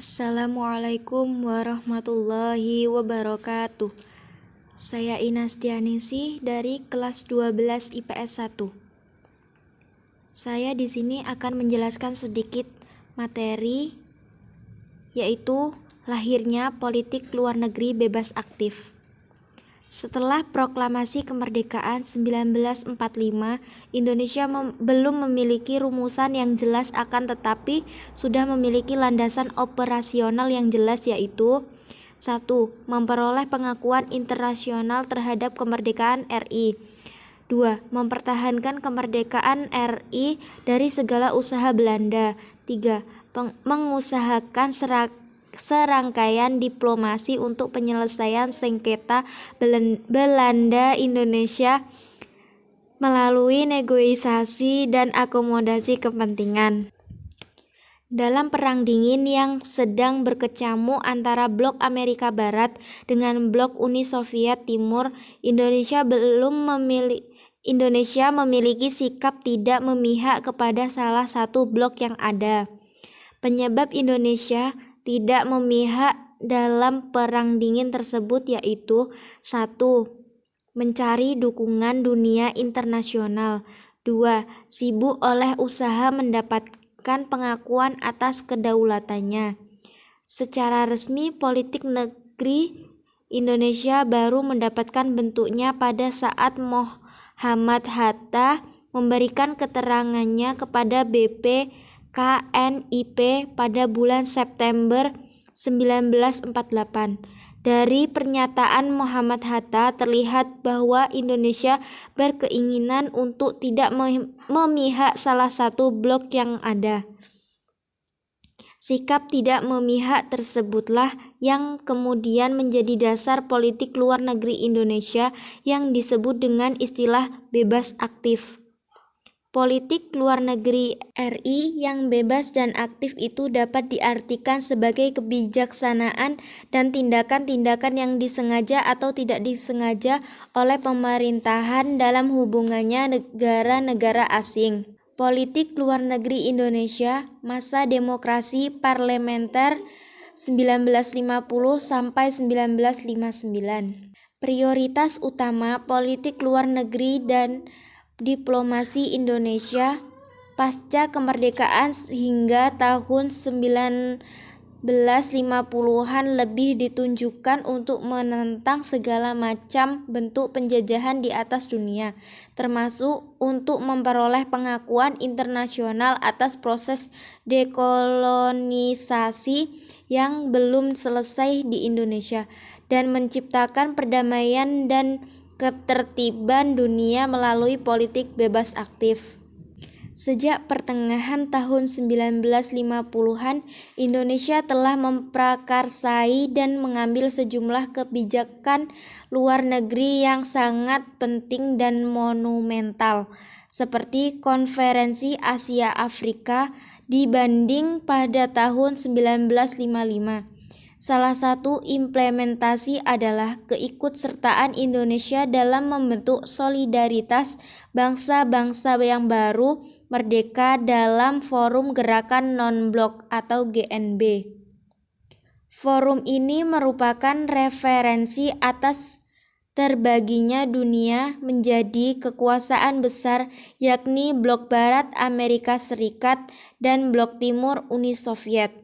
Assalamualaikum warahmatullahi wabarakatuh. Saya Inastianingsih dari kelas 12 IPS 1. Saya di sini akan menjelaskan sedikit materi, yaitu lahirnya politik luar negeri bebas aktif. Setelah proklamasi kemerdekaan 1945, Indonesia belum memiliki rumusan yang jelas, akan tetapi sudah memiliki landasan operasional yang jelas, yaitu 1. Memperoleh pengakuan internasional terhadap kemerdekaan RI. 2. Mempertahankan kemerdekaan RI dari segala usaha Belanda. 3. Mengusahakan serangkaian diplomasi untuk penyelesaian sengketa Belanda-Indonesia melalui negosiasi dan akomodasi kepentingan. Dalam Perang Dingin yang sedang berkecamuk antara blok Amerika Barat dengan blok Uni Soviet Timur, Indonesia memiliki sikap tidak memihak kepada salah satu blok yang ada. Penyebab Indonesia tidak memihak dalam Perang Dingin tersebut yaitu 1. Mencari dukungan dunia internasional. 2. Sibuk oleh usaha mendapatkan pengakuan atas kedaulatannya. Secara resmi, politik negeri Indonesia baru mendapatkan bentuknya pada saat Muhammad Hatta memberikan keterangannya kepada BPKNIP pada bulan September 1948. Dari pernyataan Muhammad Hatta terlihat bahwa Indonesia berkeinginan untuk tidak memihak salah satu blok yang ada. Sikap tidak memihak tersebutlah yang kemudian menjadi dasar politik luar negeri Indonesia yang disebut dengan istilah bebas aktif. Politik luar negeri RI yang bebas dan aktif itu dapat diartikan sebagai kebijaksanaan dan tindakan-tindakan yang disengaja atau tidak disengaja oleh pemerintahan dalam hubungannya negara-negara asing. Politik luar negeri Indonesia masa demokrasi parlementer 1950 sampai 1959. Prioritas utama politik luar negeri dan diplomasi Indonesia pasca kemerdekaan hingga tahun 1950-an lebih ditunjukkan untuk menentang segala macam bentuk penjajahan di atas dunia, termasuk untuk memperoleh pengakuan internasional atas proses dekolonisasi yang belum selesai di Indonesia, dan menciptakan perdamaian dan ketertiban dunia melalui politik bebas aktif. Sejak pertengahan tahun 1950-an, Indonesia telah memprakarsai dan mengambil sejumlah kebijakan luar negeri yang sangat penting dan monumental, seperti Konferensi Asia Afrika di Bandung pada tahun 1955. Salah satu implementasi adalah keikutsertaan Indonesia dalam membentuk solidaritas bangsa-bangsa yang baru merdeka dalam Forum Gerakan Non-Blok atau GNB. Forum ini merupakan referensi atas terbaginya dunia menjadi kekuasaan besar, yakni Blok Barat Amerika Serikat dan Blok Timur Uni Soviet.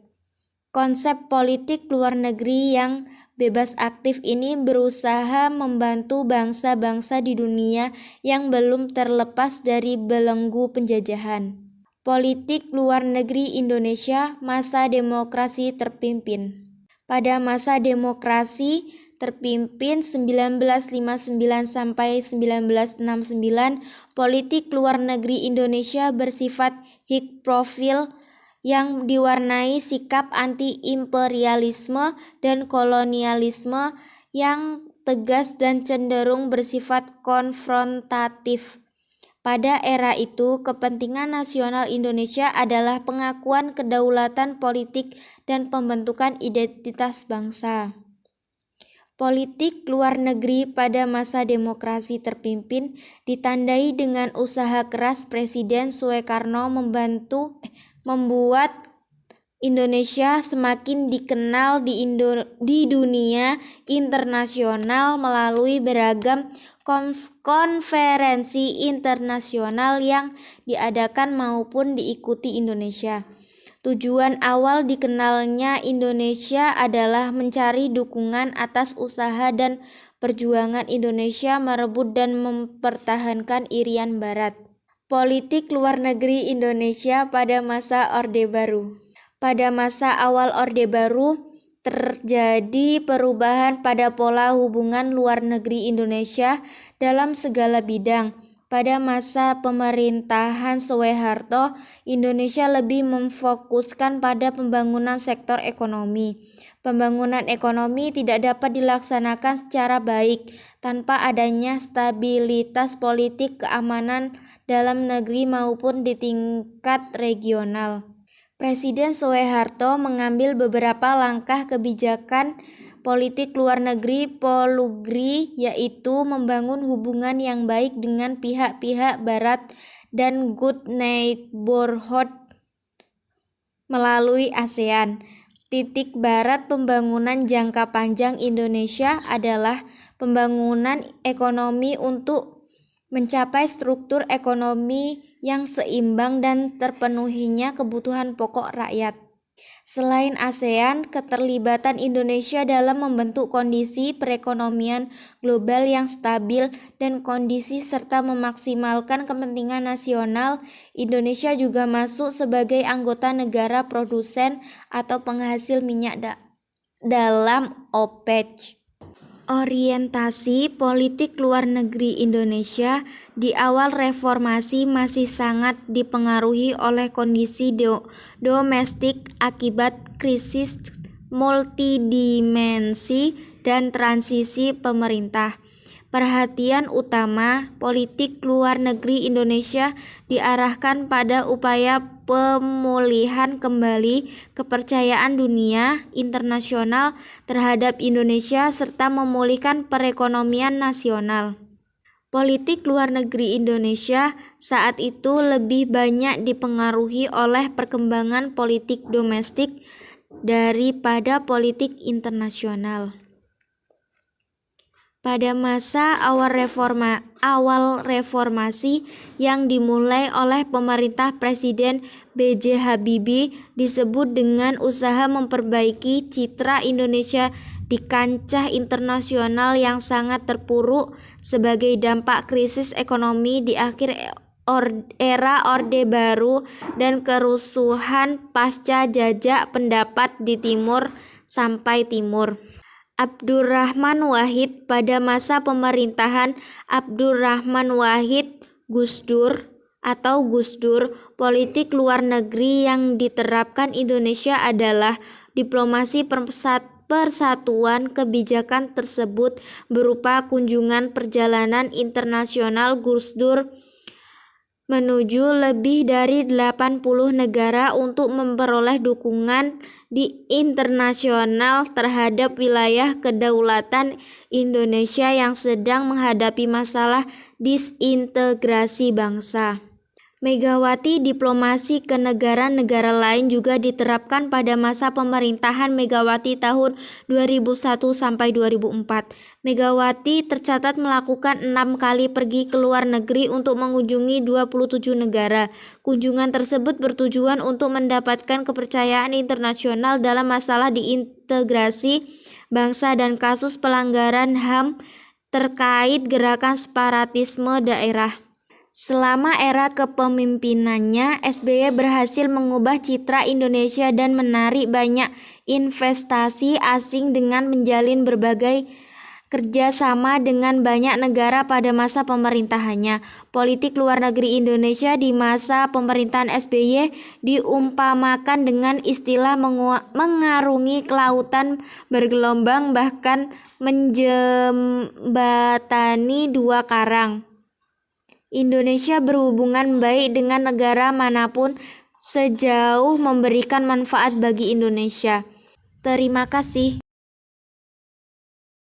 Konsep politik luar negeri yang bebas aktif ini berusaha membantu bangsa-bangsa di dunia yang belum terlepas dari belenggu penjajahan. Politik luar negeri Indonesia masa demokrasi terpimpin. Pada masa demokrasi terpimpin 1959 sampai 1969, politik luar negeri Indonesia bersifat high profile yang diwarnai sikap anti-imperialisme dan kolonialisme yang tegas dan cenderung bersifat konfrontatif. Pada era itu, kepentingan nasional Indonesia adalah pengakuan kedaulatan politik dan pembentukan identitas bangsa. Politik luar negeri pada masa demokrasi terpimpin ditandai dengan usaha keras Presiden Soekarno membuat Indonesia semakin dikenal di dunia internasional melalui beragam konferensi internasional yang diadakan maupun diikuti Indonesia. Tujuan awal dikenalnya Indonesia adalah mencari dukungan atas usaha dan perjuangan Indonesia merebut dan mempertahankan Irian Barat. Politik luar negeri Indonesia pada masa Orde Baru. Pada masa awal Orde Baru, terjadi perubahan pada pola hubungan luar negeri Indonesia dalam segala bidang. Pada masa pemerintahan Soeharto, Indonesia lebih memfokuskan pada pembangunan sektor ekonomi. Pembangunan ekonomi tidak dapat dilaksanakan secara baik tanpa adanya stabilitas politik keamanan dalam negeri maupun di tingkat regional. Presiden Soeharto mengambil beberapa langkah kebijakan politik luar negeri Polugri, yaitu membangun hubungan yang baik dengan pihak-pihak Barat dan Good Neighborhood melalui ASEAN. Titik barat pembangunan jangka panjang Indonesia adalah pembangunan ekonomi untuk mencapai struktur ekonomi yang seimbang dan terpenuhinya kebutuhan pokok rakyat. Selain ASEAN, keterlibatan Indonesia dalam membentuk kondisi perekonomian global yang stabil dan kondisi serta memaksimalkan kepentingan nasional, Indonesia juga masuk sebagai anggota negara produsen atau penghasil minyak dalam OPEC. Orientasi politik luar negeri Indonesia di awal reformasi masih sangat dipengaruhi oleh kondisi domestik akibat krisis multidimensi dan transisi pemerintah. Perhatian utama politik luar negeri Indonesia diarahkan pada upaya pemulihan kembali kepercayaan dunia internasional terhadap Indonesia serta memulihkan perekonomian nasional. Politik luar negeri Indonesia saat itu lebih banyak dipengaruhi oleh perkembangan politik domestik daripada politik internasional. Pada masa awal reformasi yang dimulai oleh pemerintah Presiden B.J. Habibie disebut dengan usaha memperbaiki citra Indonesia di kancah internasional yang sangat terpuruk sebagai dampak krisis ekonomi di akhir era Orde Baru dan kerusuhan pasca jajak pendapat di timur sampai timur. Abdurrahman Wahid pada masa pemerintahan Abdurrahman Wahid Gus Dur, politik luar negeri yang diterapkan Indonesia adalah diplomasi persatuan. Kebijakan tersebut berupa kunjungan perjalanan internasional Gus Dur menuju lebih dari 80 negara untuk memperoleh dukungan di internasional terhadap wilayah kedaulatan Indonesia yang sedang menghadapi masalah disintegrasi bangsa. Megawati diplomasi ke negara-negara lain juga diterapkan pada masa pemerintahan Megawati tahun 2001 sampai 2004. Megawati tercatat melakukan 6 kali pergi ke luar negeri untuk mengunjungi 27 negara. Kunjungan tersebut bertujuan untuk mendapatkan kepercayaan internasional dalam masalah diintegrasi bangsa dan kasus pelanggaran HAM terkait gerakan separatisme daerah. Selama era kepemimpinannya, SBY berhasil mengubah citra Indonesia dan menarik banyak investasi asing dengan menjalin berbagai kerjasama dengan banyak negara pada masa pemerintahannya. Politik luar negeri Indonesia di masa pemerintahan SBY diumpamakan dengan istilah mengarungi kelautan bergelombang, bahkan menjembatani dua karang. Indonesia berhubungan baik dengan negara manapun sejauh memberikan manfaat bagi Indonesia. Terima kasih.